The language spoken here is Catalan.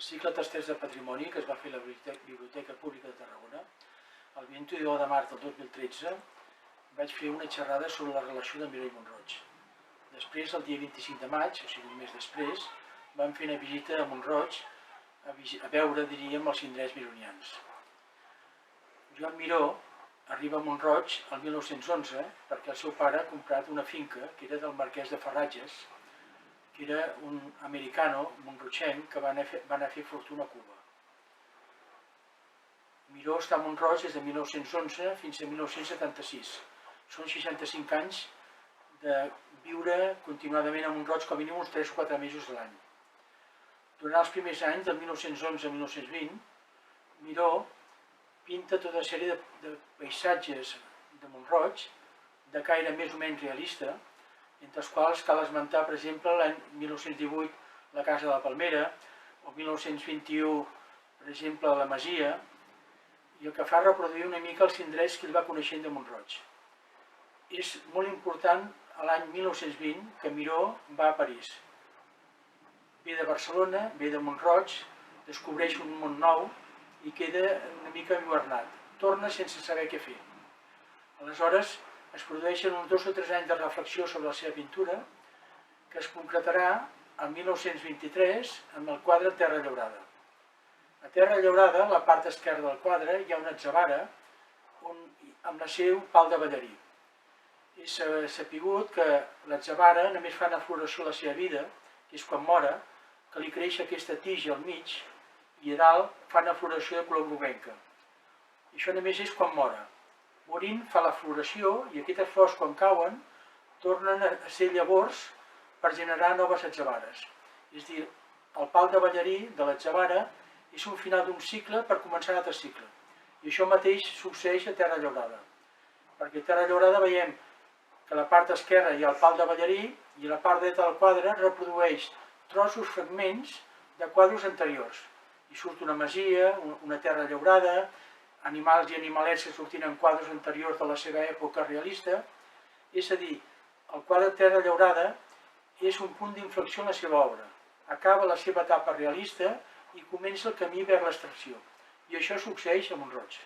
cicle Tasters de Patrimoni que es va fer a la Biblioteca Pública de Tarragona, el 22 de març del 2013 vaig fer una xerrada sobre la relació de Miró i Mont-roig. Després, el dia 25 de maig, o sigui un mes després, vam fer una visita a Mont-roig a veure, diríem, els indrets mironians. Joan Miró arriba a Mont-roig el 1911 perquè el seu pare ha comprat una finca que era del marquès de Ferratges, que era un americano, montrotxenc, que va anar a fer fortuna a Cuba. Miró està a Mont-roig des de 1911 fins a 1976. Són 65 anys de viure continuadament a Mont-roig, com a mínim uns 3 o 4 mesos de l'any. Durant els primers anys, del 1911 a 1920, Miró pinta tota una sèrie de paisatges de Mont-roig, de caire més o menys realista, entre els quals cal esmentar, per exemple, l'any 1918 la Casa de la Palmera, o 1921, per exemple, la Masia, i el que fa reproduir una mica els indrets que ell va coneixent de Mont-roig. És molt important l'any 1920 que Miró va a París. Ve de Barcelona, ve de Mont-roig, descobreix un món nou i queda una mica enlluernat. Torna sense saber què fer. Aleshores, es produeixen uns 2 o 3 anys de reflexió sobre la seva pintura, que es concretarà el 1923 amb el quadre Terra Llaurada. A Terra Llaurada, a la part esquerra del quadre, hi ha una atzavara amb el seu pal de ballarí. És sapigut que l'atzavara només fa una floració a la seva vida, que és quan mora, que li creix aquesta tija al mig i a dalt fa una floració de color groguenca. I això només és quan mora. Morint fa la floració i aquestes flors, quan cauen, tornen a ser llavors per generar noves atzavares. És a dir, el pal de ballarí de l'atzavara és un final d'un cicle per començar un altre cicle. I això mateix succeeix a Terra Llaurada. Perquè a Terra Llaurada veiem que a la part esquerra hi ha el pal de ballarí i a la part dreta del quadre reprodueix trossos, fragments de quadres anteriors. I surt una masia, una terra llaurada, animals i animalets que sortien en quadres anteriors de la seva època realista. És a dir, el quadre Terra Llaurada és un punt d'inflexió en la seva obra. Acaba la seva etapa realista i comença el camí vers l'abstracció. I això succeeix a Mont-roig.